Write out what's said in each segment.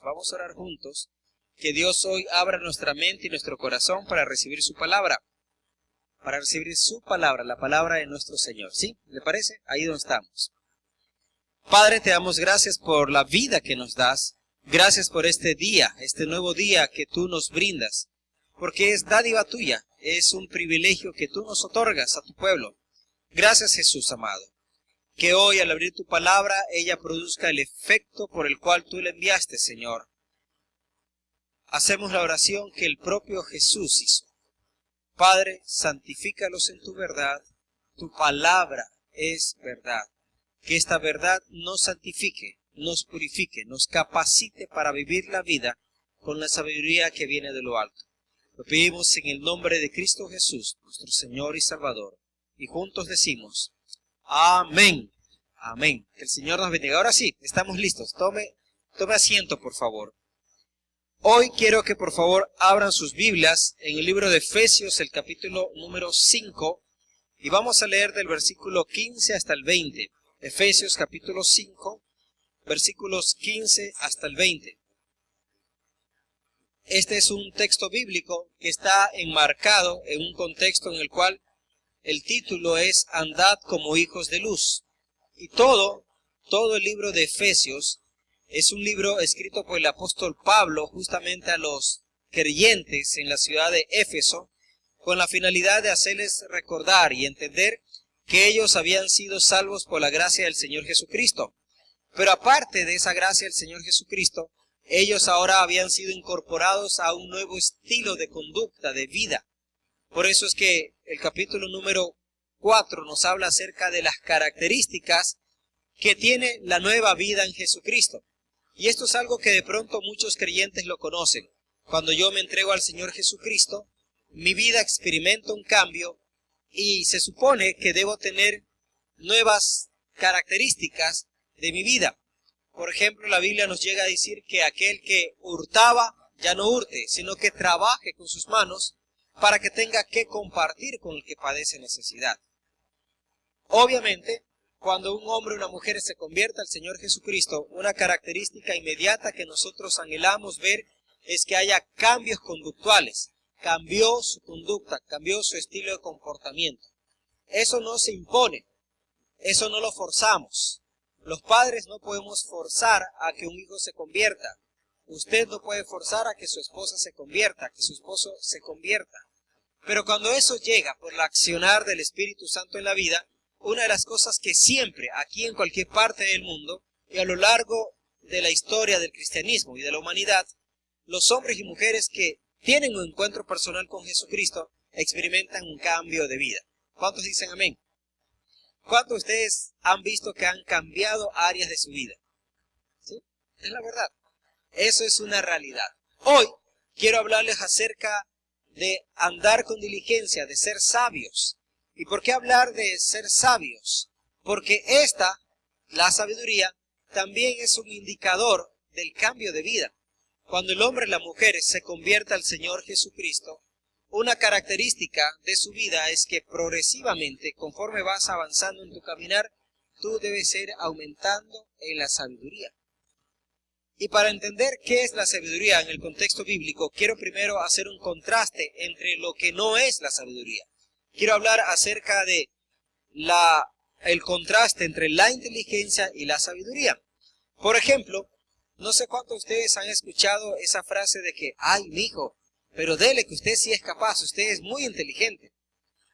Vamos a orar juntos. Que Dios hoy abra nuestra mente y nuestro corazón para recibir su palabra. Para recibir su palabra, la palabra de nuestro Señor. ¿Sí? ¿Le parece? Ahí donde estamos. Padre, te damos gracias por la vida que nos das. Gracias por este día, este nuevo día que tú nos brindas. Porque es dádiva tuya, es un privilegio que tú nos otorgas a tu pueblo. Gracias, Jesús amado. Que hoy al abrir tu palabra, ella produzca el efecto por el cual tú la enviaste, Señor. Hacemos la oración que el propio Jesús hizo. Padre, santifícalos en tu verdad. Tu palabra es verdad. Que esta verdad nos santifique, nos purifique, nos capacite para vivir la vida con la sabiduría que viene de lo alto. Lo pedimos en el nombre de Cristo Jesús, nuestro Señor y Salvador. Y juntos decimos, amén. Amén. Que el Señor nos bendiga. Ahora sí, estamos listos. Tome asiento, por favor. Hoy quiero que por favor abran sus Biblias en el libro de Efesios, el capítulo número 5, y vamos a leer del versículo 15 hasta el 20. Efesios capítulo 5, versículos 15 hasta el 20. Este es un texto bíblico que está enmarcado en un contexto en el cual el título es Andad como hijos de luz. Y todo el libro de Efesios es un libro escrito por el apóstol Pablo justamente a los creyentes en la ciudad de Éfeso, con la finalidad de hacerles recordar y entender que ellos habían sido salvos por la gracia del Señor Jesucristo. Pero aparte de esa gracia del Señor Jesucristo, ellos ahora habían sido incorporados a un nuevo estilo de conducta, de vida. Por eso es que el capítulo número 4 nos habla acerca de las características que tiene la nueva vida en Jesucristo. Y esto es algo que de pronto muchos creyentes lo conocen. Cuando yo me entrego al Señor Jesucristo, mi vida experimenta un cambio y se supone que debo tener nuevas características de mi vida. Por ejemplo, la Biblia nos llega a decir que aquel que hurtaba ya no hurte, sino que trabaje con sus manos para que tenga que compartir con el que padece necesidad. Obviamente, cuando un hombre o una mujer se convierte al Señor Jesucristo, una característica inmediata que nosotros anhelamos ver es que haya cambios conductuales. Cambió su conducta, cambió su estilo de comportamiento. Eso no se impone, eso no lo forzamos. Los padres no podemos forzar a que un hijo se convierta. Usted no puede forzar a que su esposa se convierta, que su esposo se convierta. Pero cuando eso llega por el accionar del Espíritu Santo en la vida, una de las cosas que siempre, aquí en cualquier parte del mundo, y a lo largo de la historia del cristianismo y de la humanidad, los hombres y mujeres que tienen un encuentro personal con Jesucristo experimentan un cambio de vida. ¿Cuántos dicen amén? ¿Cuántos de ustedes han visto que han cambiado áreas de su vida? ¿Sí? Es la verdad. Eso es una realidad. Hoy quiero hablarles acerca de andar con diligencia, de ser sabios. ¿Y por qué hablar de ser sabios? Porque la sabiduría, también es un indicador del cambio de vida. Cuando el hombre y la mujer se convierten al Señor Jesucristo, una característica de su vida es que progresivamente, conforme vas avanzando en tu caminar, tú debes ir aumentando en la sabiduría. Y para entender qué es la sabiduría en el contexto bíblico, quiero primero hacer un contraste entre lo que no es la sabiduría. Quiero hablar acerca de el contraste entre la inteligencia y la sabiduría. Por ejemplo, no sé cuántos de ustedes han escuchado esa frase de que, ay, mijo, pero dele que usted sí es capaz, usted es muy inteligente.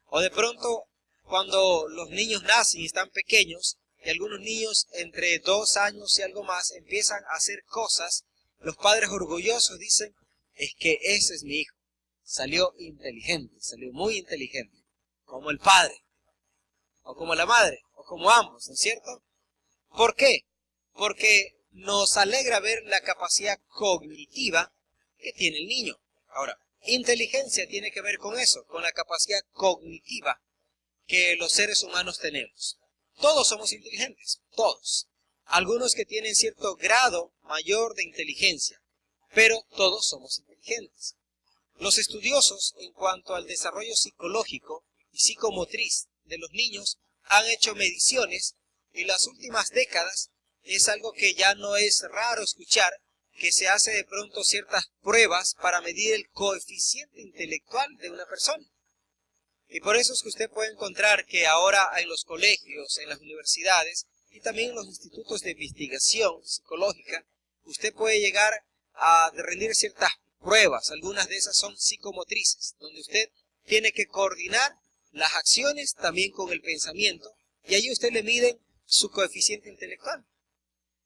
O de pronto, cuando los niños nacen y están pequeños, y algunos niños entre 2 años y algo más empiezan a hacer cosas, los padres orgullosos dicen, es que ese es mi hijo. Salió inteligente, salió muy inteligente. Como el padre, o como la madre, o como ambos, ¿no es cierto? ¿Por qué? Porque nos alegra ver la capacidad cognitiva que tiene el niño. Ahora, inteligencia tiene que ver con eso, con la capacidad cognitiva que los seres humanos tenemos. Todos somos inteligentes, todos. Algunos que tienen cierto grado mayor de inteligencia, pero todos somos inteligentes. Los estudiosos en cuanto al desarrollo psicológico y psicomotriz de los niños han hecho mediciones y en las últimas décadas es algo que ya no es raro escuchar, que se hace de pronto ciertas pruebas para medir el coeficiente intelectual de una persona. Y por eso es que usted puede encontrar que ahora en los colegios, en las universidades y también en los institutos de investigación psicológica, usted puede llegar a rendir ciertas pruebas. Algunas de esas son psicomotrices, donde usted tiene que coordinar las acciones también con el pensamiento, y allí usted le mide su coeficiente intelectual.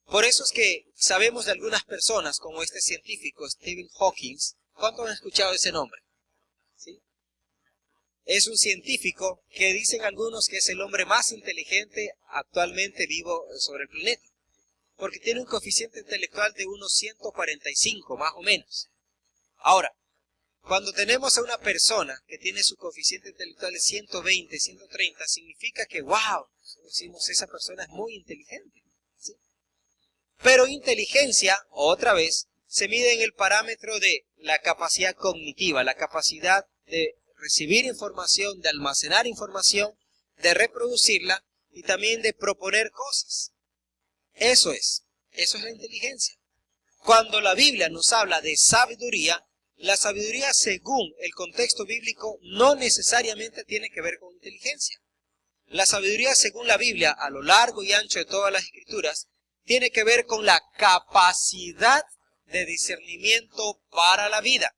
Por eso es que sabemos de algunas personas, como este científico, Stephen Hawking. ¿Cuántos han escuchado ese nombre? ¿Sí? Es un científico que dicen algunos que es el hombre más inteligente actualmente vivo sobre el planeta, porque tiene un coeficiente intelectual de unos 145, más o menos. Ahora, cuando tenemos a una persona que tiene su coeficiente intelectual de 120, 130, significa que, wow, decimos, esa persona es muy inteligente. ¿Sí? Pero inteligencia, otra vez, se mide en el parámetro de la capacidad cognitiva, la capacidad de recibir información, de almacenar información, de reproducirla y también de proponer cosas. Eso es la inteligencia. Cuando la Biblia nos habla de sabiduría, la sabiduría según el contexto bíblico no necesariamente tiene que ver con inteligencia. La sabiduría según la Biblia, a lo largo y ancho de todas las escrituras, tiene que ver con la capacidad de discernimiento para la vida.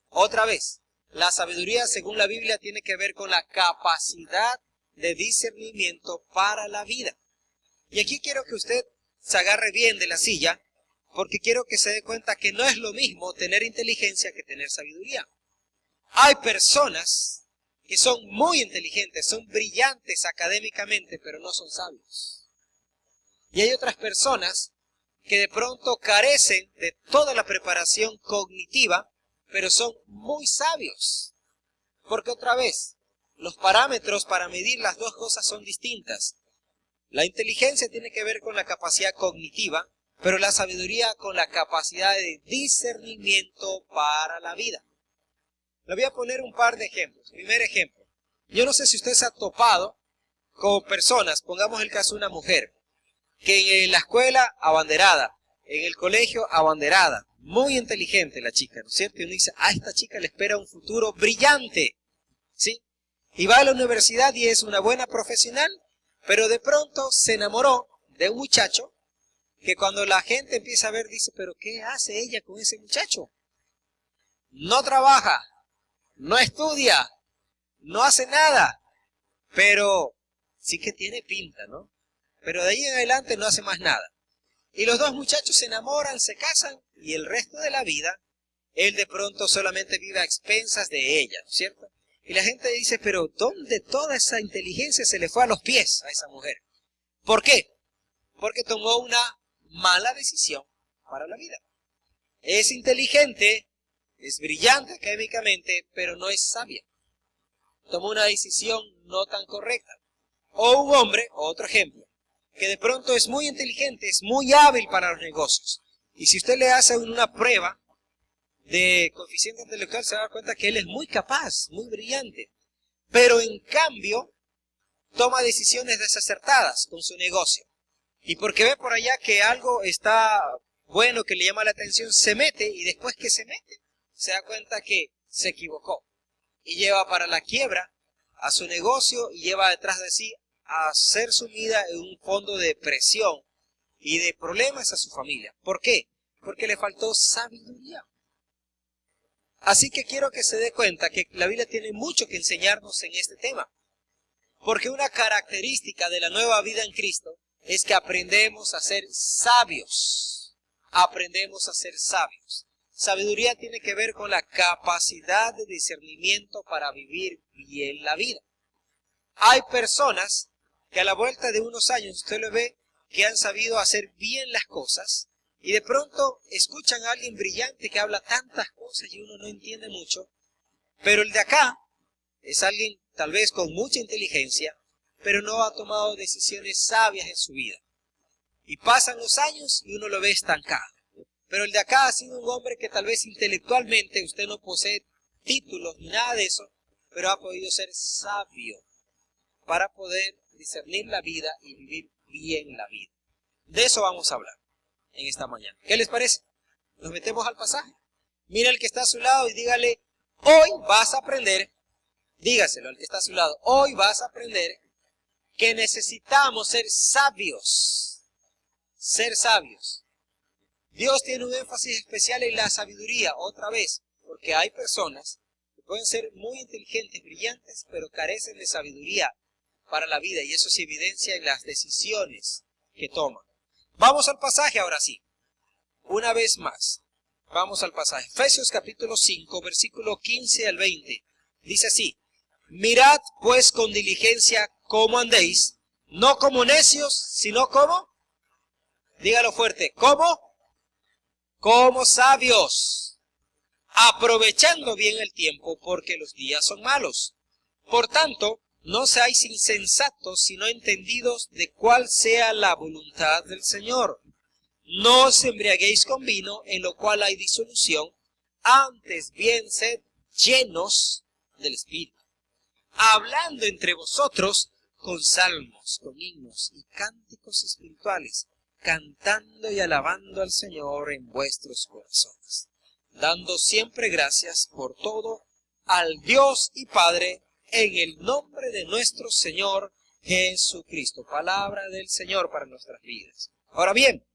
Otra vez, la sabiduría según la Biblia tiene que ver con la capacidad de discernimiento para la vida. Y aquí quiero que usted se agarre bien de la silla, porque quiero que se dé cuenta que no es lo mismo tener inteligencia que tener sabiduría. Hay personas que son muy inteligentes, son brillantes académicamente, pero no son sabios. Y hay otras personas que de pronto carecen de toda la preparación cognitiva, pero son muy sabios. Porque otra vez, los parámetros para medir las dos cosas son distintas. La inteligencia tiene que ver con la capacidad cognitiva, pero la sabiduría con la capacidad de discernimiento para la vida. Le voy a poner un par de ejemplos. Primer ejemplo. Yo no sé si usted se ha topado con personas, pongamos el caso de una mujer, que en la escuela abanderada, en el colegio abanderada, muy inteligente la chica, ¿no es cierto? Y uno dice, a esta chica le espera un futuro brillante, ¿sí? Y va a la universidad y es una buena profesional, pero de pronto se enamoró de un muchacho que cuando la gente empieza a ver, dice, pero ¿qué hace ella con ese muchacho? No trabaja, no estudia, no hace nada, pero sí que tiene pinta, ¿no? Pero de ahí en adelante no hace más nada. Y los dos muchachos se enamoran, se casan, y el resto de la vida, él de pronto solamente vive a expensas de ella, ¿no es cierto? Y la gente dice, pero ¿dónde toda esa inteligencia se le fue a los pies a esa mujer? ¿Por qué? Porque tomó una mala decisión para la vida. Es inteligente, es brillante académicamente, pero no es sabia. Tomó una decisión no tan correcta. O un hombre, otro ejemplo, que de pronto es muy inteligente, es muy hábil para los negocios. Y si usted le hace una prueba de coeficiente intelectual, se va a dar cuenta que él es muy capaz, muy brillante. Pero en cambio, toma decisiones desacertadas con su negocio. Y porque ve por allá que algo está bueno, que le llama la atención, se mete, y después que se mete, se da cuenta que se equivocó. Y lleva para la quiebra a su negocio y lleva detrás de sí a ser sumida en un fondo de presión y de problemas a su familia. ¿Por qué? Porque le faltó sabiduría. Así que quiero que se dé cuenta que la Biblia tiene mucho que enseñarnos en este tema. Porque una característica de la nueva vida en Cristo es que aprendemos a ser sabios. Aprendemos a ser sabios. Sabiduría tiene que ver con la capacidad de discernimiento para vivir bien la vida. Hay personas que a la vuelta de unos años usted lo ve que han sabido hacer bien las cosas y de pronto escuchan a alguien brillante que habla tantas cosas y uno no entiende mucho, pero el de acá es alguien tal vez con mucha inteligencia, pero no ha tomado decisiones sabias en su vida. Y pasan los años y uno lo ve estancado. Pero el de acá ha sido un hombre que tal vez intelectualmente usted no posee títulos ni nada de eso, pero ha podido ser sabio para poder discernir la vida y vivir bien la vida. De eso vamos a hablar en esta mañana. ¿Qué les parece? Nos metemos al pasaje. Mira al que está a su lado y dígale, hoy vas a aprender, dígaselo al que está a su lado, hoy vas a aprender que necesitamos ser sabios. Ser sabios. Dios tiene un énfasis especial en la sabiduría, otra vez, porque hay personas que pueden ser muy inteligentes, brillantes, pero carecen de sabiduría para la vida, y eso se evidencia en las decisiones que toman. Vamos al pasaje ahora sí. Una vez más, vamos al pasaje. Efesios capítulo 5, versículo 15 al 20. Dice así, mirad pues con diligencia cómo andéis, no como necios, sino como, dígalo fuerte, ¿cómo? Como sabios, aprovechando bien el tiempo, porque los días son malos. Por tanto, no seáis insensatos, sino entendidos de cuál sea la voluntad del Señor. No os embriaguéis con vino, en lo cual hay disolución, antes bien sed llenos del Espíritu, hablando entre vosotros con salmos, con himnos y cánticos espirituales, cantando y alabando al Señor en vuestros corazones, dando siempre gracias por todo al Dios y Padre, en el nombre de nuestro Señor Jesucristo. Palabra del Señor para nuestras vidas. Ahora bien,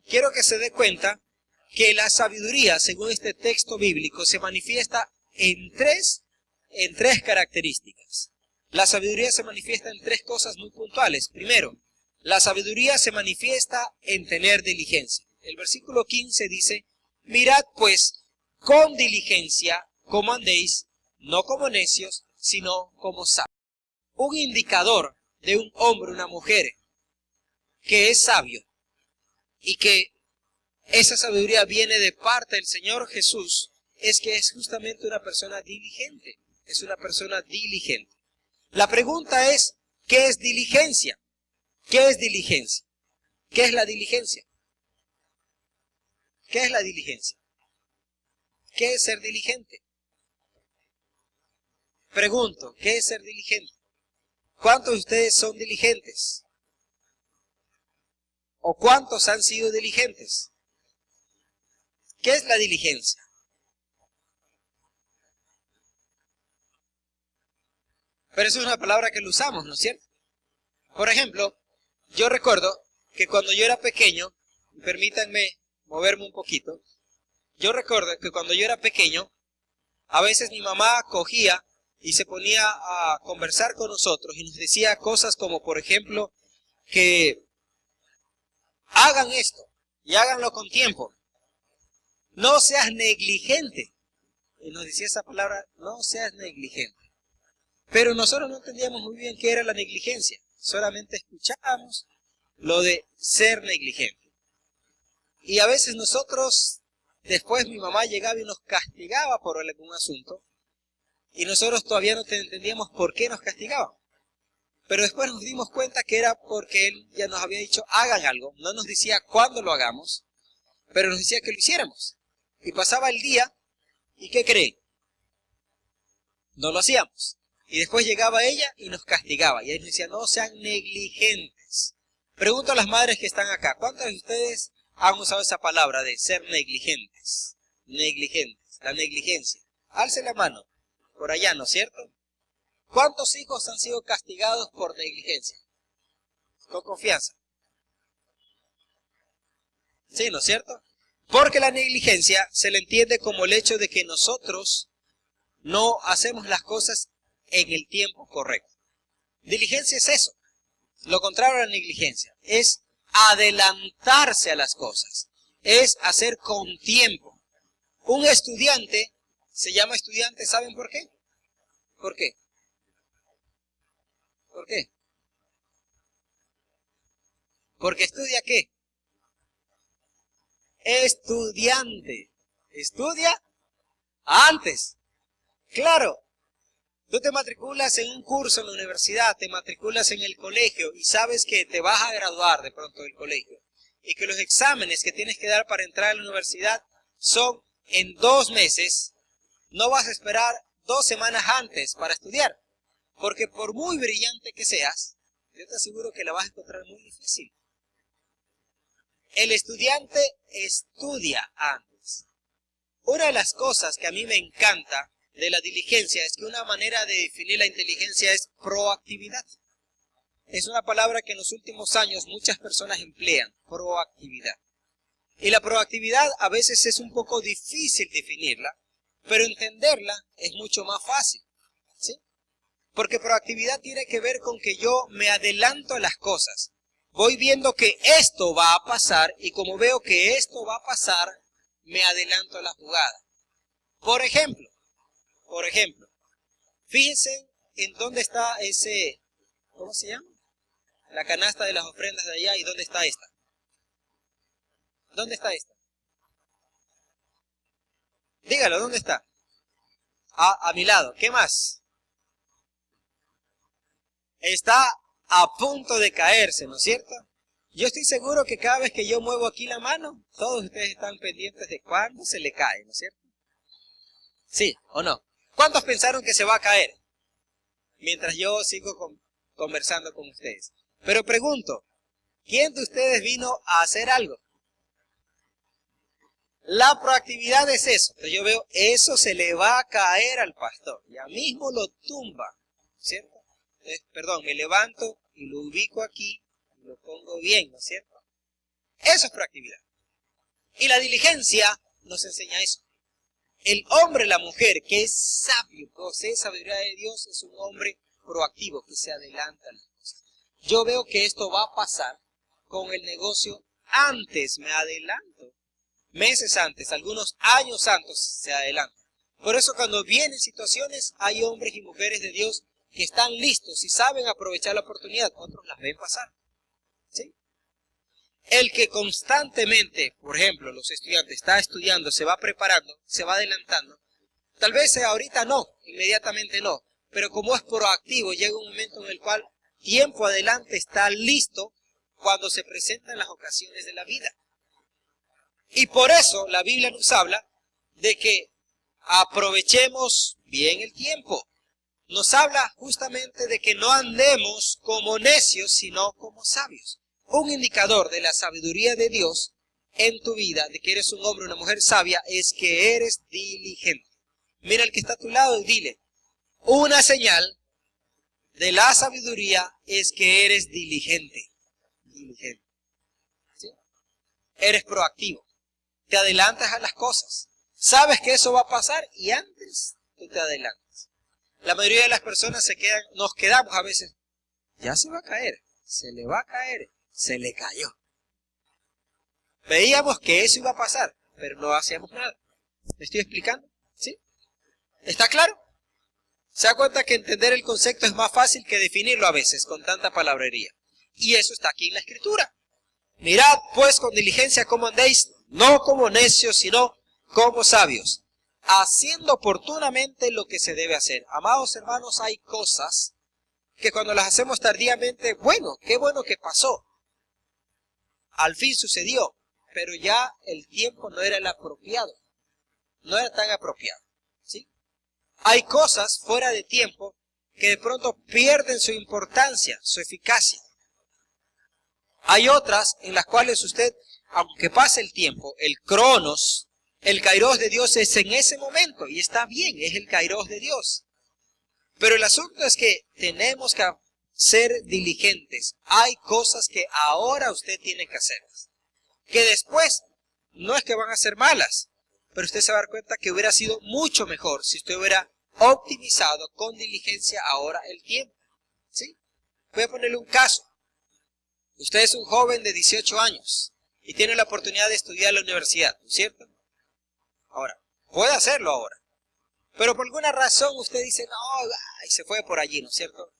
quiero que se dé cuenta que la sabiduría, según este texto bíblico, se manifiesta en tres características. La sabiduría se manifiesta en tres cosas muy puntuales. Primero, la sabiduría se manifiesta en tener diligencia. El versículo 15 dice, mirad pues con diligencia cómo andéis, no como necios, sino como sabios. Un indicador de un hombre, una mujer, que es sabio, y que esa sabiduría viene de parte del Señor Jesús, es que es justamente una persona diligente. Es una persona diligente. La pregunta es, ¿qué es diligencia? ¿Qué es diligencia? ¿Qué es la diligencia? ¿Qué es la diligencia? ¿Qué es ser diligente? Pregunto, ¿qué es ser diligente? ¿Cuántos de ustedes son diligentes? ¿O cuántos han sido diligentes? ¿Qué es la diligencia? Pero eso es una palabra que lo usamos, ¿no es cierto? Por ejemplo, yo recuerdo que cuando yo era pequeño, permítanme moverme un poquito, yo recuerdo que cuando yo era pequeño, a veces mi mamá cogía y se ponía a conversar con nosotros y nos decía cosas como, por ejemplo, que hagan esto y háganlo con tiempo. No seas negligente. Y nos decía esa palabra, no seas negligente. Pero nosotros no entendíamos muy bien qué era la negligencia. Solamente escuchábamos lo de ser negligente. Y a veces nosotros, después mi mamá llegaba y nos castigaba por algún asunto. Y nosotros todavía no entendíamos por qué nos castigaba. Pero después nos dimos cuenta que era porque él ya nos había dicho, hagan algo. No nos decía cuándo lo hagamos, pero nos decía que lo hiciéramos. Y pasaba el día, ¿y qué creen? No lo hacíamos. Y después llegaba ella y nos castigaba. Y ahí nos decía, no sean negligentes. Pregunto a las madres que están acá, ¿cuántas de ustedes han usado esa palabra de ser negligentes? Negligentes, la negligencia. Alce la mano. Por allá, ¿no es cierto? ¿Cuántos hijos han sido castigados por negligencia? Con confianza. Sí, ¿no es cierto? Porque la negligencia se le entiende como el hecho de que nosotros no hacemos las cosas en el tiempo correcto. Diligencia es eso. Lo contrario a la negligencia es adelantarse a las cosas. Es hacer con tiempo. Un estudiante se llama estudiante, ¿saben por qué? ¿Por qué? ¿Por qué? Porque estudia ¿qué? Estudiante. Estudia antes. Claro. Tú te matriculas en un curso en la universidad, te matriculas en el colegio y sabes que te vas a graduar de pronto del colegio. Y que los exámenes que tienes que dar para entrar a la universidad son en 2 meses. No vas a esperar 2 semanas antes para estudiar. Porque por muy brillante que seas, yo te aseguro que la vas a encontrar muy difícil. El estudiante estudia antes. Una de las cosas que a mí me encanta de la diligencia es que una manera de definir la inteligencia es proactividad. Es una palabra que en los últimos años muchas personas emplean, proactividad. Y la proactividad a veces es un poco difícil definirla, pero entenderla es mucho más fácil, ¿sí? Porque proactividad tiene que ver con que yo me adelanto a las cosas. Voy viendo que esto va a pasar y como veo que esto va a pasar, me adelanto a la jugada. Por ejemplo, fíjense en dónde está ese, ¿cómo se llama? La canasta de las ofrendas de allá y dónde está esta. ¿Dónde está esta? Dígalo, ¿dónde está? A mi lado. ¿Qué más? Está a punto de caerse, ¿no es cierto? Yo estoy seguro que cada vez que yo muevo aquí la mano, todos ustedes están pendientes de cuándo se le cae, ¿no es cierto? ¿Sí o no? ¿Cuántos pensaron que se va a caer? Mientras yo sigo conversando con ustedes. Pero pregunto, ¿quién de ustedes vino a hacer algo? La proactividad es eso. Entonces yo veo, eso se le va a caer al pastor. Ya mismo lo tumba, ¿cierto? Entonces, perdón, me levanto y lo ubico aquí y lo pongo bien, ¿no es cierto? Eso es proactividad. Y la diligencia nos enseña eso. El hombre, la mujer que es sabio, que posee sabiduría de Dios, es un hombre proactivo, que se adelanta a las cosas. Yo veo que esto va a pasar con el negocio antes, me adelanto. Meses antes, algunos años antes se adelantan. Por eso cuando vienen situaciones, hay hombres y mujeres de Dios que están listos y saben aprovechar la oportunidad. Otros las ven pasar, ¿sí? El que constantemente, por ejemplo, los estudiantes, está estudiando, se va preparando, se va adelantando. Tal vez ahorita no, inmediatamente no. Pero como es proactivo, llega un momento en el cual tiempo adelante está listo cuando se presentan las ocasiones de la vida. Y por eso la Biblia nos habla de que aprovechemos bien el tiempo. Nos habla justamente de que no andemos como necios, sino como sabios. Un indicador de la sabiduría de Dios en tu vida, de que eres un hombre o una mujer sabia, es que eres diligente. Mira al que está a tu lado y dile, una señal de la sabiduría es que eres diligente. Diligente. ¿Sí? Eres proactivo. Te adelantas a las cosas. Sabes que eso va a pasar y antes tú te adelantas. La mayoría de las personas nos quedamos a veces. Ya se va a caer, se le va a caer, se le cayó. Veíamos que eso iba a pasar, pero no hacíamos nada. ¿Me estoy explicando? ¿Sí? ¿Está claro? Se da cuenta que entender el concepto es más fácil que definirlo a veces con tanta palabrería. Y eso está aquí en la Escritura. Mirad pues con diligencia cómo andéis, no como necios, sino como sabios, haciendo oportunamente lo que se debe hacer. Amados hermanos, hay cosas que cuando las hacemos tardíamente, bueno, qué bueno que pasó. Al fin sucedió, pero ya el tiempo no era el apropiado. No era tan apropiado, ¿sí? Hay cosas fuera de tiempo que de pronto pierden su importancia, su eficacia. Hay otras en las cuales usted, aunque pase el tiempo, el cronos, el kairos de Dios es en ese momento, y está bien, es el kairos de Dios. Pero el asunto es que tenemos que ser diligentes. Hay cosas que ahora usted tiene que hacerlas, que después no es que van a ser malas, pero usted se va a dar cuenta que hubiera sido mucho mejor si usted hubiera optimizado con diligencia ahora el tiempo, ¿sí? Voy a ponerle un caso. Usted es un joven de 18 años y tiene la oportunidad de estudiar en la universidad, ¿no es cierto? Ahora, puede hacerlo ahora. Pero por alguna razón usted dice, no, y se fue por allí, ¿no es cierto?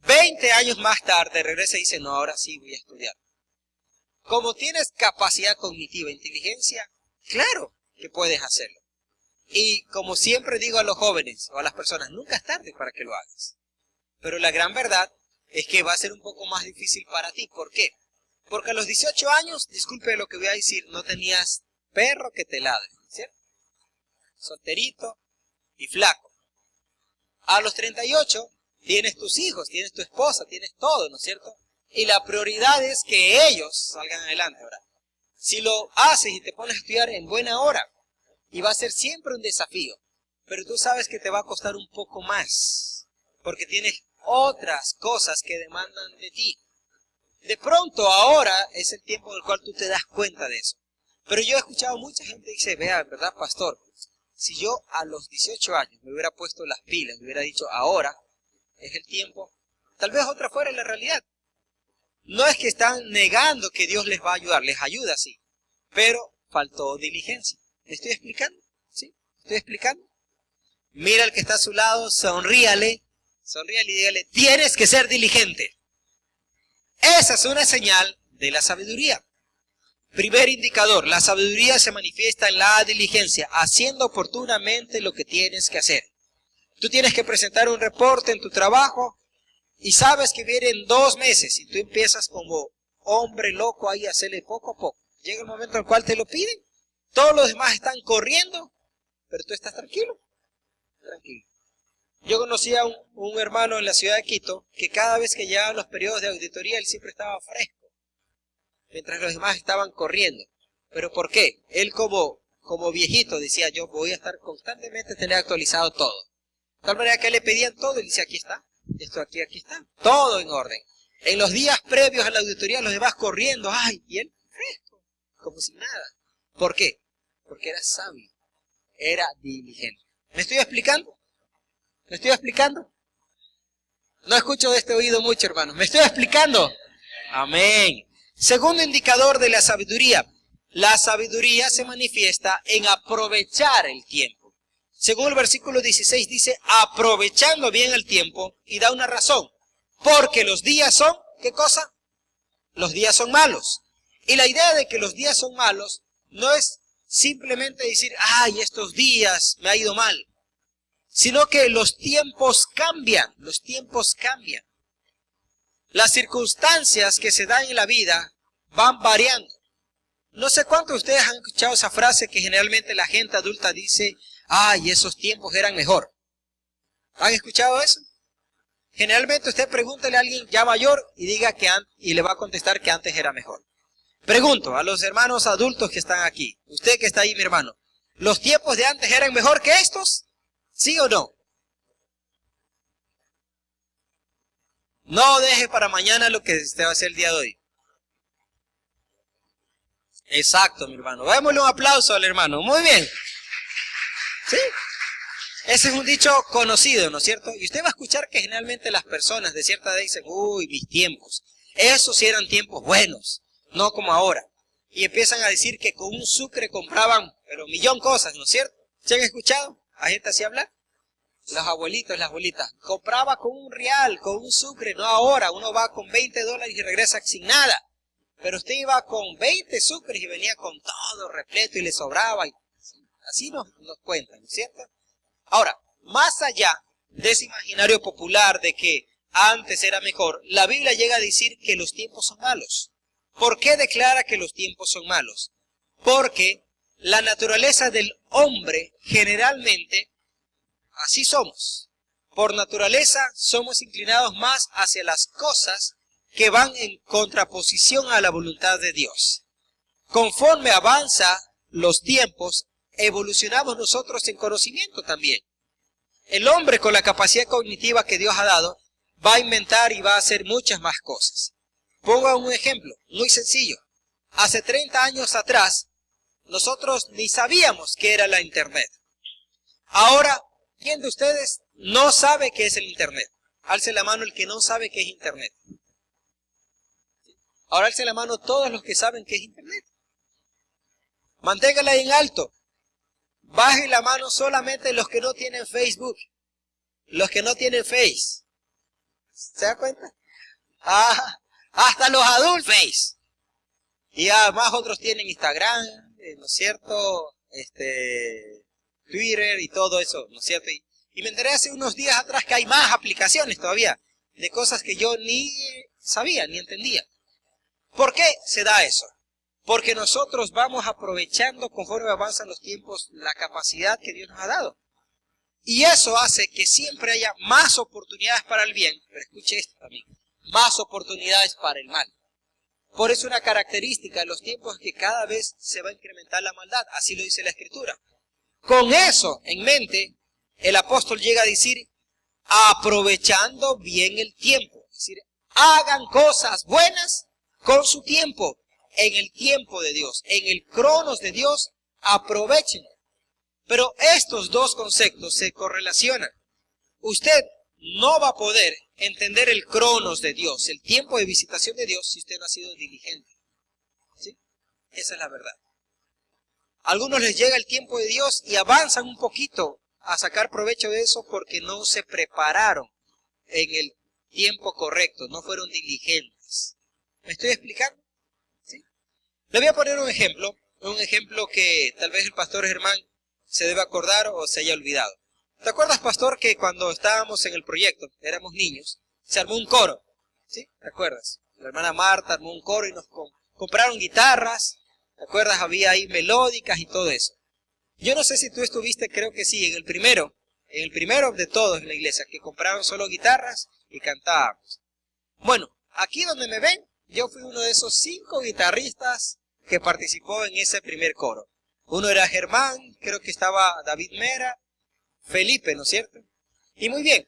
20 años más tarde regresa y dice, no, ahora sí voy a estudiar. Como tienes capacidad cognitiva e inteligencia, claro que puedes hacerlo. Y como siempre digo a los jóvenes o a las personas, nunca es tarde para que lo hagas. Pero la gran verdad es que va a ser un poco más difícil para ti. ¿Por qué? Porque a los 18 años, disculpe lo que voy a decir, no tenías perro que te ladre, ¿cierto? Solterito y flaco. A los 38 tienes tus hijos, tienes tu esposa, tienes todo, ¿no es cierto? Y la prioridad es que ellos salgan adelante ahora. Si lo haces y te pones a estudiar en buena hora, y va a ser siempre un desafío, pero tú sabes que te va a costar un poco más, porque tienes otras cosas que demandan de ti. De pronto ahora es el tiempo en el cual tú te das cuenta de eso. Pero yo he escuchado mucha gente que dice, vea, ¿verdad, pastor? Si yo a los 18 años me hubiera puesto las pilas, me hubiera dicho, ahora es el tiempo, tal vez otra fuera la realidad. No es que están negando que Dios les va a ayudar, les ayuda, sí, pero faltó diligencia. ¿Me estoy explicando? ¿Sí? ¿Me estoy explicando? Mira al que está a su lado, sonríale y dígale, tienes que ser diligente. Esa es una señal de la sabiduría. Primer indicador, la sabiduría se manifiesta en la diligencia, haciendo oportunamente lo que tienes que hacer. Tú tienes que presentar un reporte en tu trabajo y sabes que vienen 2 meses y tú empiezas como hombre loco ahí a hacerle poco a poco. Llega el momento en el cual te lo piden, todos los demás están corriendo, pero tú estás tranquilo. Tranquilo. Yo conocí a un hermano en la ciudad de Quito que cada vez que llegaban los periodos de auditoría él siempre estaba fresco, mientras los demás estaban corriendo. ¿Pero por qué? Él como viejito decía, yo voy a estar constantemente tener actualizado todo. De tal manera que le pedían todo y dice, aquí está, esto aquí está, todo en orden. En los días previos a la auditoría los demás corriendo, ay, y él fresco, como si nada. ¿Por qué? Porque era sabio, era diligente. ¿Me estoy explicando? ¿Me estoy explicando? No escucho de este oído mucho, hermanos. ¿Me estoy explicando? Amén. Segundo indicador de la sabiduría. La sabiduría se manifiesta en aprovechar el tiempo. Según el versículo 16 dice, aprovechando bien el tiempo, y da una razón. Porque los días son, ¿qué cosa? Los días son malos. Y la idea de que los días son malos no es simplemente decir, ay, estos días me ha ido mal. Sino que los tiempos cambian, los tiempos cambian. Las circunstancias que se dan en la vida van variando. No sé cuántos de ustedes han escuchado esa frase que generalmente la gente adulta dice, ay, esos tiempos eran mejor. ¿Han escuchado eso? Generalmente usted pregúntele a alguien ya mayor y diga que y le va a contestar que antes era mejor. Pregunto a los hermanos adultos que están aquí, usted que está ahí, mi hermano, ¿los tiempos de antes eran mejor que estos? ¿Sí o no? No deje para mañana lo que usted va a hacer el día de hoy. Exacto, mi hermano. Démosle un aplauso al hermano. Muy bien. ¿Sí? Ese es un dicho conocido, ¿no es cierto? Y usted va a escuchar que generalmente las personas de cierta edad dicen, uy, mis tiempos. Esos sí eran tiempos buenos, no como ahora. Y empiezan a decir que con un sucre compraban, pero millón cosas, ¿no es cierto? ¿Se han escuchado a gente así hablar? Los abuelitos, las abuelitas. Compraba con un real, con un sucre, no ahora. Uno va con $20 y regresa sin nada. Pero usted iba con 20 sucres y venía con todo repleto y le sobraba. Y así nos cuentan, ¿no es cierto? Ahora, más allá de ese imaginario popular de que antes era mejor, la Biblia llega a decir que los tiempos son malos. ¿Por qué declara que los tiempos son malos? Porque la naturaleza del hombre generalmente, así somos. Por naturaleza somos inclinados más hacia las cosas que van en contraposición a la voluntad de Dios. Conforme avanza los tiempos, evolucionamos nosotros en conocimiento también. El hombre con la capacidad cognitiva que Dios ha dado va a inventar y va a hacer muchas más cosas. Pongo un ejemplo muy sencillo. Hace 30 años atrás, nosotros ni sabíamos qué era la Internet. Ahora, ¿quién de ustedes no sabe qué es el Internet? Alce la mano el que no sabe qué es Internet. Ahora alce la mano todos los que saben qué es Internet. Manténgala en alto. Baje la mano solamente los que no tienen Facebook. Los que no tienen Face. ¿Se da cuenta? Hasta los adultos Face. Y además otros tienen Instagram, ¿no es cierto? Twitter y todo eso, ¿no es cierto? Y me enteré hace unos días atrás que hay más aplicaciones todavía de cosas que yo ni sabía, ni entendía. ¿Por qué se da eso? Porque nosotros vamos aprovechando conforme avanzan los tiempos la capacidad que Dios nos ha dado. Y eso hace que siempre haya más oportunidades para el bien, pero escuche esto también, más oportunidades para el mal. Por eso una característica de los tiempos es que cada vez se va a incrementar la maldad. Así lo dice la Escritura. Con eso en mente, el apóstol llega a decir, aprovechando bien el tiempo. Es decir, hagan cosas buenas con su tiempo, en el tiempo de Dios, en el cronos de Dios, aprovechen. Pero estos dos conceptos se correlacionan. Usted no va a poder entender el cronos de Dios, el tiempo de visitación de Dios, si usted no ha sido diligente. ¿Sí? Esa es la verdad. A algunos les llega el tiempo de Dios y avanzan un poquito a sacar provecho de eso porque no se prepararon en el tiempo correcto, no fueron diligentes. ¿Me estoy explicando? ¿Sí? Le voy a poner un ejemplo que tal vez el pastor Germán se debe acordar o se haya olvidado. ¿Te acuerdas, pastor, que cuando estábamos en el proyecto, éramos niños, se armó un coro? ¿Sí? ¿Te acuerdas? La hermana Marta armó un coro y nos compraron guitarras. ¿Te acuerdas? Había ahí melódicas y todo eso. Yo no sé si tú estuviste, creo que sí, en el primero de todos en la iglesia, que compraron solo guitarras y cantábamos. Bueno, aquí donde me ven, yo fui uno de esos 5 guitarristas que participó en ese primer coro. Uno era Germán, creo que estaba David Mera, Felipe, ¿no es cierto? Y muy bien,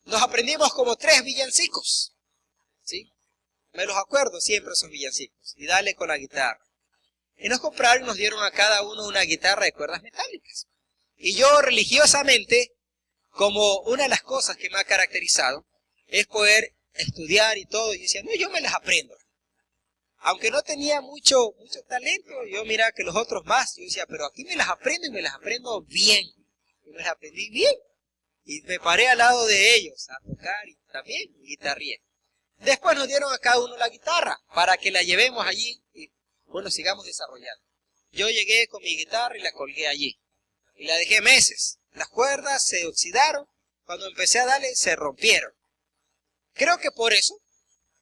nos aprendimos como 3 villancicos, ¿sí? Me los acuerdo siempre esos villancicos, y dale con la guitarra. Y nos compraron y nos dieron a cada uno una guitarra de cuerdas metálicas. Y yo religiosamente, como una de las cosas que me ha caracterizado, es poder estudiar y todo, y decía, no, yo me las aprendo. Aunque no tenía mucho talento, yo miraba que los otros más, yo decía, pero aquí me las aprendo y me las aprendo bien. Y me las aprendí bien. Y me paré al lado de ellos a tocar y también guitarré. Después nos dieron a cada uno la guitarra para que la llevemos allí y bueno, sigamos desarrollando. Yo llegué con mi guitarra y la colgué allí. Y la dejé meses. Las cuerdas se oxidaron. Cuando empecé a darle, se rompieron. Creo que por eso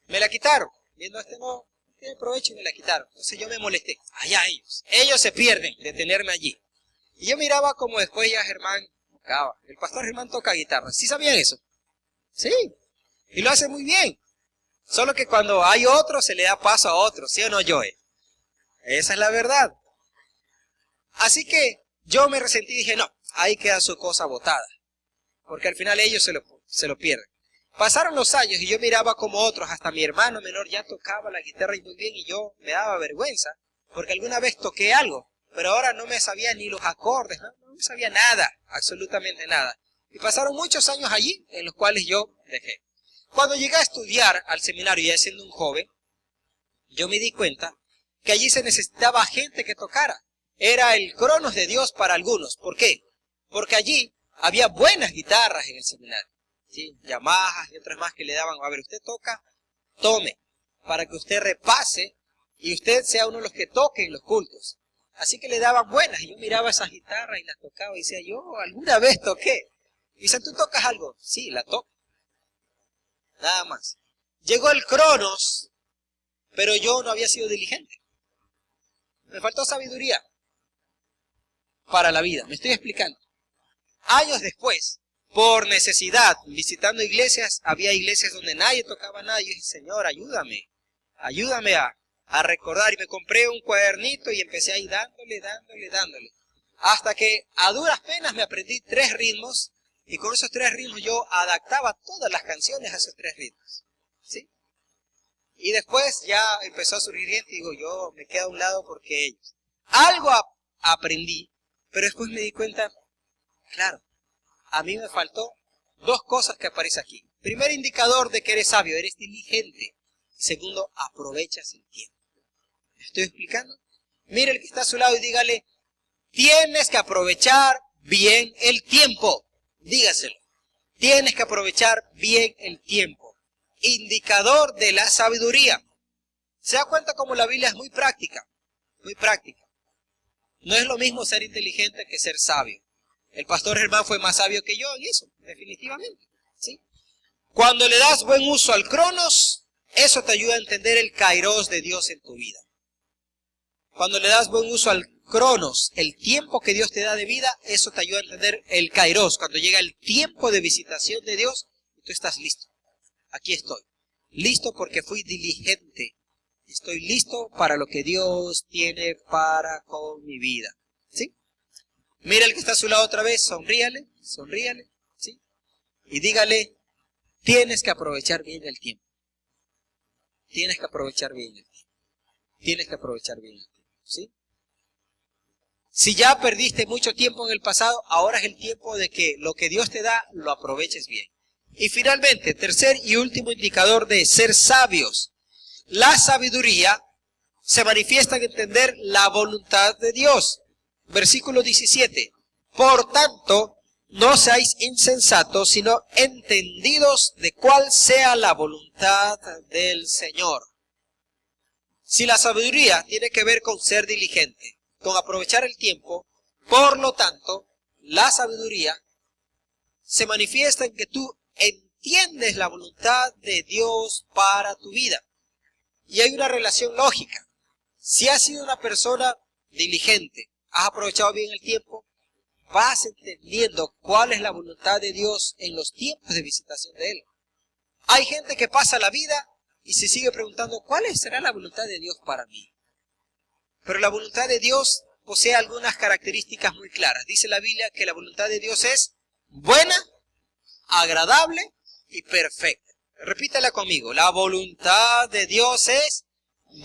me la quitaron. Viendo no tiene provecho y me la quitaron. Entonces yo me molesté. Allá ellos. Ellos se pierden de tenerme allí. Y yo miraba como después ya Germán tocaba. El pastor Germán toca guitarra. ¿Sí sabían eso? Sí. Y lo hace muy bien. Solo que cuando hay otro, se le da paso a otro. ¿Sí o no, Joe? Esa es la verdad. Así que yo me resentí y dije, no, ahí queda su cosa botada. Porque al final ellos se lo pierden. Pasaron los años y yo miraba como otros, hasta mi hermano menor ya tocaba la guitarra y muy bien, y yo me daba vergüenza, porque alguna vez toqué algo, pero ahora no me sabía ni los acordes, no me sabía nada, absolutamente nada. Y pasaron muchos años allí, en los cuales yo dejé. Cuando llegué a estudiar al seminario, ya siendo un joven, yo me di cuenta que allí se necesitaba gente que tocara. Era el cronos de Dios para algunos. ¿Por qué? Porque allí había buenas guitarras en el seminario. ¿Sí? Yamaha y otras más que le daban, a ver, usted toca, tome, para que usted repase y usted sea uno de los que toque en los cultos. Así que le daban buenas, y yo miraba esas guitarras y las tocaba y decía, yo alguna vez toqué. Y dice, ¿tú tocas algo? Sí, la toco. Nada más. Llegó el cronos, pero yo no había sido diligente. Me faltó sabiduría para la vida, me estoy explicando. Años después, por necesidad, visitando iglesias, había iglesias donde nadie tocaba nada, y yo dije, Señor, ayúdame a recordar, y me compré un cuadernito y empecé ahí dándole, hasta que a duras penas me aprendí 3 ritmos, y con esos 3 ritmos yo adaptaba todas las canciones a esos 3 ritmos, ¿sí? Y después ya empezó a surgir gente y digo, yo me quedo a un lado porque ellos. Algo aprendí, pero después me di cuenta, claro, a mí me faltó 2 cosas que aparecen aquí. Primer indicador de que eres sabio, eres diligente. Segundo, aprovechas el tiempo. ¿Me estoy explicando? Mire el que está a su lado y dígale, tienes que aprovechar bien el tiempo. Dígaselo. Tienes que aprovechar bien el tiempo. Indicador de la sabiduría. ¿Se da cuenta cómo la Biblia es muy práctica? Muy práctica. No es lo mismo ser inteligente que ser sabio. El pastor Germán fue más sabio que yo en eso, definitivamente. ¿Sí? Cuando le das buen uso al cronos, eso te ayuda a entender el kairos de Dios en tu vida. Cuando le das buen uso al cronos, el tiempo que Dios te da de vida, eso te ayuda a entender el kairos. Cuando llega el tiempo de visitación de Dios, tú estás listo. Aquí estoy. Listo porque fui diligente Estoy listo para lo que Dios tiene para con mi vida. ¿Sí? Mira el que está a su lado otra vez, sonríale, ¿sí? Y dígale, tienes que aprovechar bien el tiempo. Tienes que aprovechar bien el tiempo. Tienes que aprovechar bien el tiempo, ¿sí? Si ya perdiste mucho tiempo en el pasado, ahora es el tiempo de que lo que Dios te da, lo aproveches bien. Y finalmente, tercer y último indicador de ser sabios. La sabiduría se manifiesta en entender la voluntad de Dios. Versículo 17. Por tanto, no seáis insensatos, sino entendidos de cuál sea la voluntad del Señor. Si la sabiduría tiene que ver con ser diligente, con aprovechar el tiempo, por lo tanto, la sabiduría se manifiesta en que tú entiendes la voluntad de Dios para tu vida. Y hay una relación lógica. Si has sido una persona diligente, has aprovechado bien el tiempo, vas entendiendo cuál es la voluntad de Dios en los tiempos de visitación de Él. Hay gente que pasa la vida y se sigue preguntando, ¿cuál será la voluntad de Dios para mí? Pero la voluntad de Dios posee algunas características muy claras. Dice la Biblia que la voluntad de Dios es buena, agradable y perfecta. Repítela conmigo. La voluntad de Dios es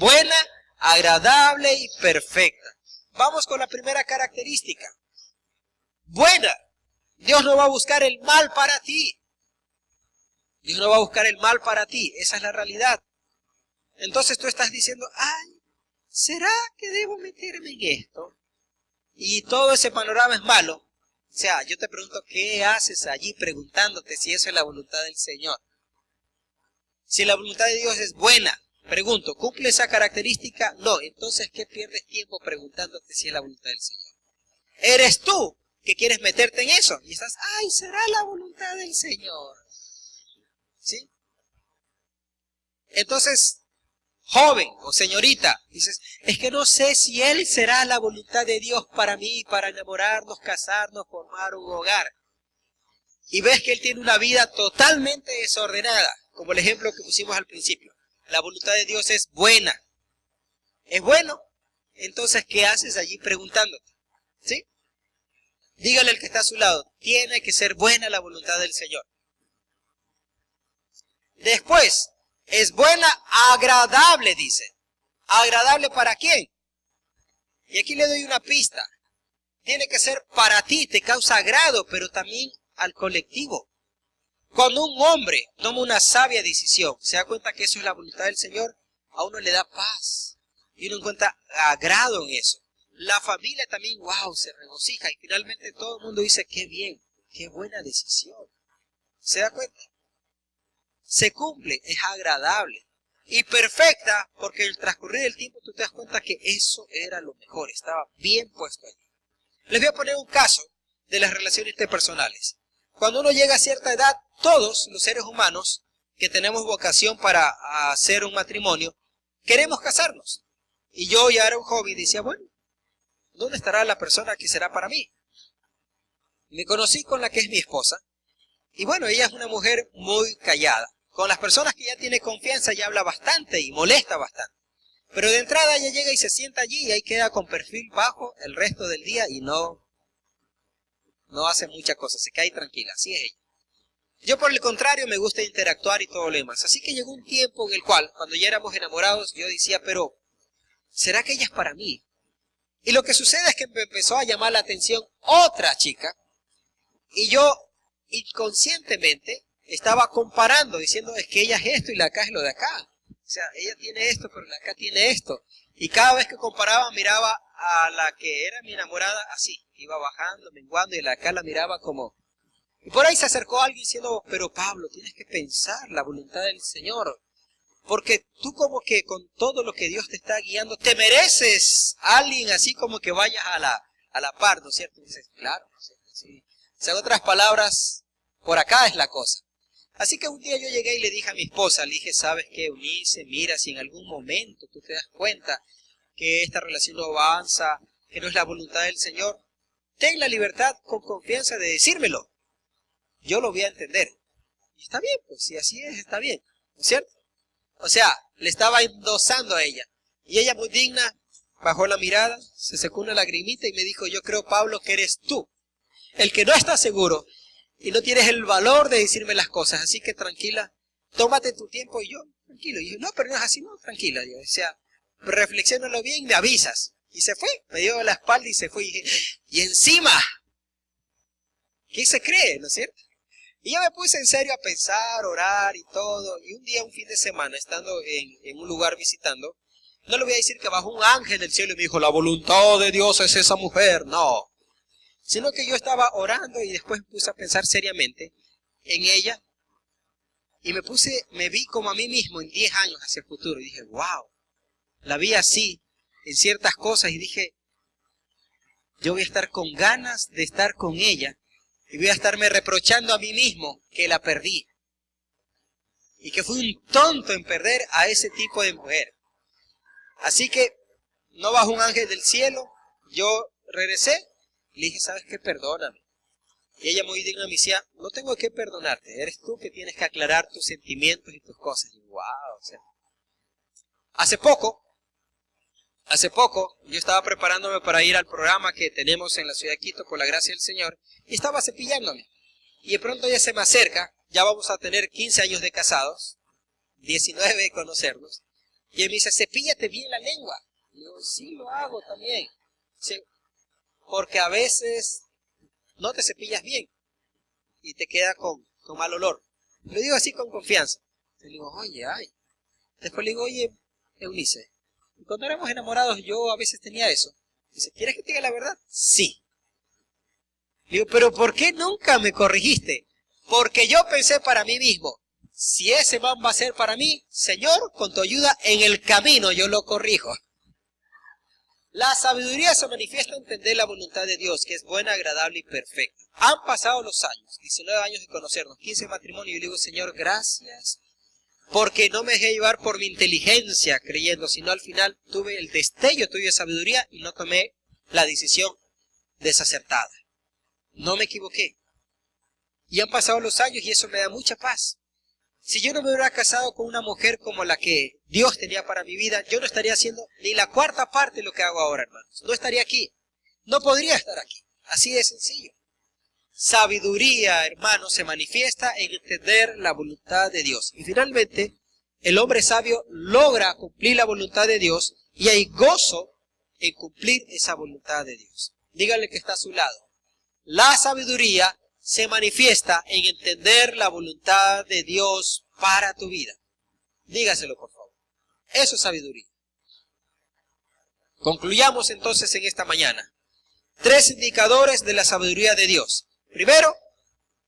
buena, agradable y perfecta. Vamos con la primera característica. Buena. Dios no va a buscar el mal para ti. Dios no va a buscar el mal para ti. Esa es la realidad. Entonces tú estás diciendo, ay, ¿será que debo meterme en esto? Y todo ese panorama es malo. O sea, yo te pregunto, ¿qué haces allí preguntándote si eso es la voluntad del Señor? Si la voluntad de Dios es buena, pregunto, ¿cumple esa característica? No, entonces ¿qué pierdes tiempo preguntándote si es la voluntad del Señor? Eres tú que quieres meterte en eso y estás, ay, ¿será la voluntad del Señor? ¿Sí? Entonces, joven o señorita, dices, es que no sé si Él será la voluntad de Dios para mí, para enamorarnos, casarnos, formar un hogar. Y ves que Él tiene una vida totalmente desordenada, como el ejemplo que pusimos al principio. La voluntad de Dios es buena. ¿Es bueno? Entonces, ¿qué haces allí preguntándote? ¿Sí? Dígale al que está a su lado, tiene que ser buena la voluntad del Señor. Después, es buena, agradable, dice. ¿Agradable para quién? Y aquí le doy una pista. Tiene que ser para ti, te causa agrado, pero también al colectivo. Cuando un hombre toma una sabia decisión, se da cuenta que eso es la voluntad del Señor, a uno le da paz. Y uno encuentra agrado en eso. La familia también, wow, se regocija. Y finalmente todo el mundo dice, qué bien, qué buena decisión. ¿Se da cuenta? Se cumple, es agradable. Y perfecta, porque en el transcurrir del tiempo tú te das cuenta que eso era lo mejor, estaba bien puesto allí. Les voy a poner un caso de las relaciones interpersonales. Cuando uno llega a cierta edad, todos los seres humanos que tenemos vocación para hacer un matrimonio, queremos casarnos. Y yo ya era un joven y decía, bueno, ¿dónde estará la persona que será para mí? Me conocí con la que es mi esposa. Y bueno, ella es una mujer muy callada. Con las personas que ya tiene confianza ya habla bastante y molesta bastante. Pero de entrada ella llega y se sienta allí y ahí queda con perfil bajo el resto del día y no hace muchas cosas, se cae tranquila, así es ella. Yo por el contrario me gusta interactuar y todo lo demás. Así que llegó un tiempo en el cual, cuando ya éramos enamorados, yo decía, pero ¿será que ella es para mí? Y lo que sucede es que me empezó a llamar la atención otra chica y yo inconscientemente estaba comparando, diciendo, es que ella es esto y la acá es lo de acá. O sea, ella tiene esto, pero la acá tiene esto. Y cada vez que comparaba, miraba a la que era mi enamorada así. Iba bajando, menguando, y la acá la miraba como... Y por ahí se acercó alguien diciendo, pero Pablo, tienes que pensar la voluntad del Señor. Porque tú como que con todo lo que Dios te está guiando, te mereces a alguien así como que vayas a la par, ¿no es cierto? Y dices, claro, ¿no es cierto? Sí. O sea, en otras palabras, por acá es la cosa. Así que un día yo llegué y le dije a mi esposa, le dije, ¿sabes qué, Eunice? Mira, si en algún momento tú te das cuenta que esta relación no avanza, que no es la voluntad del Señor, ten la libertad con confianza de decírmelo. Yo lo voy a entender. Y está bien, pues si así es, está bien, ¿no es cierto? O sea, le estaba endosando a ella. Y ella muy digna, bajó la mirada, se secó una lagrimita y me dijo, yo creo, Pablo, que eres tú, el que no está seguro y no tienes el valor de decirme las cosas. Así que tranquila, tómate tu tiempo. Y yo, tranquilo. Y yo, no, pero no es así, no, tranquila. Yo decía, reflexiónalo bien y me avisas. Y se fue, me dio la espalda y se fue. Y dije, y encima, ¿qué se cree, no es cierto? Y yo me puse en serio a pensar, orar y todo. Y un día, un fin de semana, estando en un lugar visitando, no le voy a decir que bajó un ángel del cielo y me dijo, la voluntad de Dios es esa mujer. No. Sino que yo estaba orando y después me puse a pensar seriamente en ella. Y me vi como a mí mismo en 10 años hacia el futuro. Y dije, wow, la vi así en ciertas cosas y dije, yo voy a estar con ganas de estar con ella. Y voy a estarme reprochando a mí mismo que la perdí. Y que fui un tonto en perder a ese tipo de mujer. Así que no bajó un ángel del cielo. Yo regresé. Le dije, ¿sabes qué? Perdóname. Y ella muy digna me decía, no tengo que perdonarte. Eres tú que tienes que aclarar tus sentimientos y tus cosas. Y wow, o sea. Hace poco, yo estaba preparándome para ir al programa que tenemos en la ciudad de Quito, por la gracia del Señor, y estaba cepillándome. Y de pronto ella se me acerca, ya vamos a tener 15 años de casados, 19 de conocernos, y él me dice, cepíllate bien la lengua. Y yo, sí, lo hago también. Sí, porque a veces no te cepillas bien y te queda con mal olor. Lo digo así con confianza. Le digo, oye, ay. Después le digo, oye, Eunice, cuando éramos enamorados yo a veces tenía eso. Dice, ¿quieres que te diga la verdad? Sí. Le digo, pero ¿por qué nunca me corrigiste? Porque yo pensé para mí mismo, si ese man va a ser para mí, Señor, con tu ayuda en el camino yo lo corrijo. La sabiduría se manifiesta en entender la voluntad de Dios, que es buena, agradable y perfecta. Han pasado los años, 19 años de conocernos, 15 matrimonios, y yo le digo, Señor, gracias, porque no me dejé llevar por mi inteligencia creyendo, sino al final tuve el destello tuyo de sabiduría y no tomé la decisión desacertada. No me equivoqué. Y han pasado los años y eso me da mucha paz. Si yo no me hubiera casado con una mujer como la que Dios tenía para mi vida, yo no estaría haciendo ni la cuarta parte de lo que hago ahora, hermanos. No estaría aquí. No podría estar aquí. Así de sencillo. Sabiduría, hermanos, se manifiesta en entender la voluntad de Dios. Y finalmente, el hombre sabio logra cumplir la voluntad de Dios y hay gozo en cumplir esa voluntad de Dios. Dígale que está a su lado. La sabiduría se manifiesta en entender la voluntad de Dios para tu vida. Dígaselo, por favor. Eso es sabiduría. Concluyamos entonces en esta mañana. 3 indicadores de la sabiduría de Dios. Primero,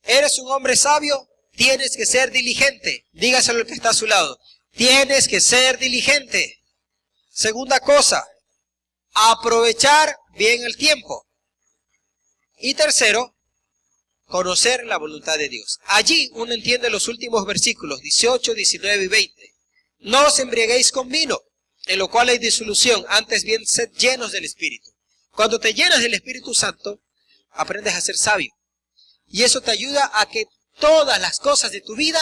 eres un hombre sabio, tienes que ser diligente. Dígaselo al que está a su lado. Tienes que ser diligente. Segunda cosa, aprovechar bien el tiempo. Y tercero, conocer la voluntad de Dios. Allí uno entiende los últimos versículos, 18, 19 y 20. No os embriaguéis con vino, en lo cual hay disolución, antes bien sed llenos del Espíritu. Cuando te llenas del Espíritu Santo, aprendes a ser sabio. Y eso te ayuda a que todas las cosas de tu vida,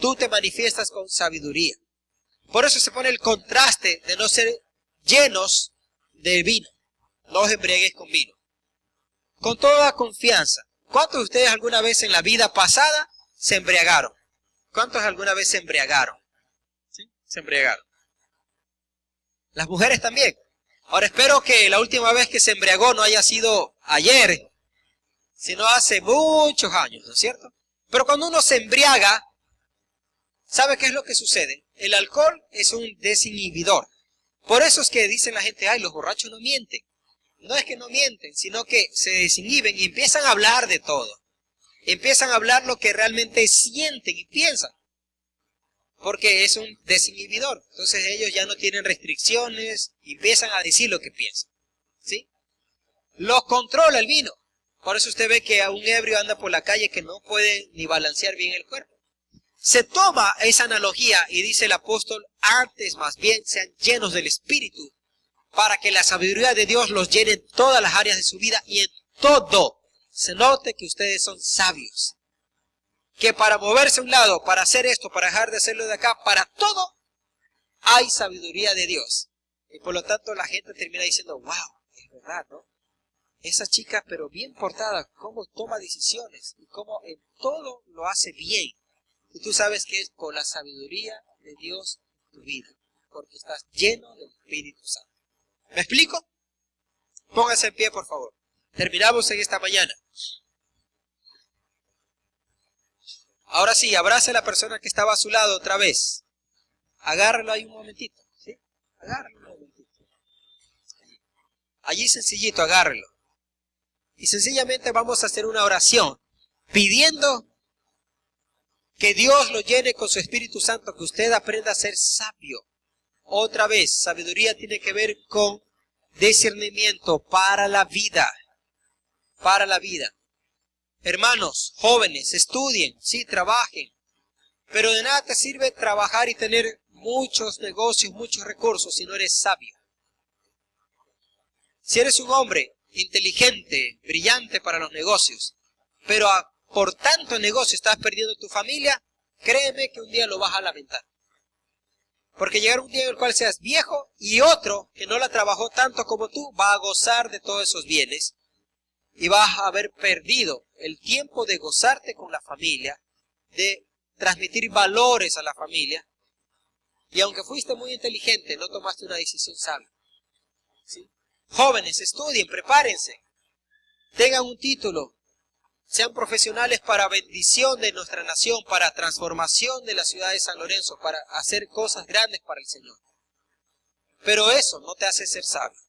tú te manifiestas con sabiduría. Por eso se pone el contraste de no ser llenos de vino. No os embriaguéis con vino. Con toda confianza. ¿Cuántos de ustedes alguna vez en la vida pasada se embriagaron? ¿Cuántos alguna vez se embriagaron? ¿Sí? Se embriagaron. Las mujeres también. Ahora espero que la última vez que se embriagó no haya sido ayer, sino hace muchos años, ¿no es cierto? Pero cuando uno se embriaga, ¿sabe qué es lo que sucede? El alcohol es un desinhibidor. Por eso es que dicen la gente, ay, los borrachos no mienten. No es que no mienten, sino que se desinhiben y empiezan a hablar de todo. Empiezan a hablar lo que realmente sienten y piensan. Porque es un desinhibidor. Entonces ellos ya no tienen restricciones y empiezan a decir lo que piensan. ¿Sí? Los controla el vino. Por eso usted ve que a un ebrio anda por la calle que no puede ni balancear bien el cuerpo. Se toma esa analogía y dice el apóstol, antes más bien sean llenos del Espíritu, para que la sabiduría de Dios los llene en todas las áreas de su vida y en todo se note que ustedes son sabios. Que para moverse a un lado, para hacer esto, para dejar de hacerlo de acá, para todo, hay sabiduría de Dios. Y por lo tanto la gente termina diciendo, wow, es verdad, ¿no? Esa chica, pero bien portada, cómo toma decisiones y cómo en todo lo hace bien. Y tú sabes que es por la sabiduría de Dios en tu vida, porque estás lleno del Espíritu Santo. ¿Me explico? Pónganse en pie, por favor. Terminamos en esta mañana. Ahora sí, abrace a la persona que estaba a su lado otra vez. Agárralo ahí un momentito, ¿sí? Agárralo un momentito. Allí sencillito, agárralo. Y sencillamente vamos a hacer una oración pidiendo que Dios lo llene con su Espíritu Santo, que usted aprenda a ser sabio. Otra vez, sabiduría tiene que ver con discernimiento para la vida. Para la vida. Hermanos, jóvenes, estudien, sí, trabajen. Pero de nada te sirve trabajar y tener muchos negocios, muchos recursos si no eres sabio. Si eres un hombre inteligente, brillante para los negocios, pero por tanto negocio estás perdiendo tu familia, créeme que un día lo vas a lamentar. Porque llegará un día en el cual seas viejo y otro que no la trabajó tanto como tú va a gozar de todos esos bienes y vas a haber perdido el tiempo de gozarte con la familia, de transmitir valores a la familia, y aunque fuiste muy inteligente, no tomaste una decisión sabia. ¿Sí? Jóvenes, estudien, prepárense, tengan un título, sean profesionales para bendición de nuestra nación, para transformación de la ciudad de San Lorenzo, para hacer cosas grandes para el Señor. Pero eso no te hace ser sabio.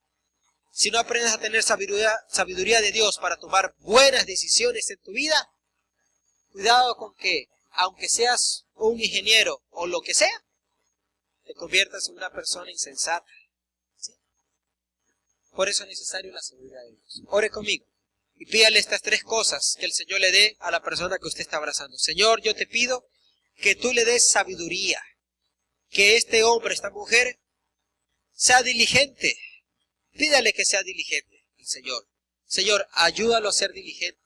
Si no aprendes a tener sabiduría de Dios para tomar buenas decisiones en tu vida, cuidado con que, aunque seas un ingeniero o lo que sea, te conviertas en una persona insensata. ¿Sí? Por eso es necesario la sabiduría de Dios. Ore conmigo y pídale estas 3 cosas que el Señor le dé a la persona que usted está abrazando. Señor, yo te pido que tú le des sabiduría, que este hombre, esta mujer, sea diligente. Pídale que sea diligente, el Señor. Señor, ayúdalo a ser diligente.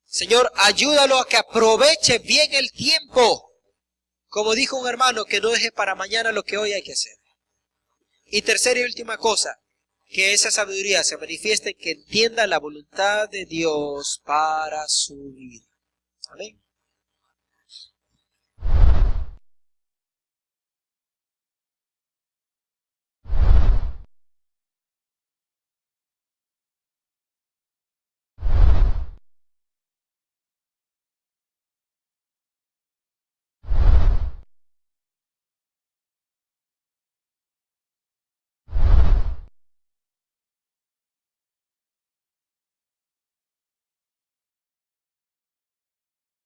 Señor, ayúdalo a que aproveche bien el tiempo. Como dijo un hermano, que no deje para mañana lo que hoy hay que hacer. Y tercera y última cosa, que esa sabiduría se manifieste en que entienda la voluntad de Dios para su vida. Amén.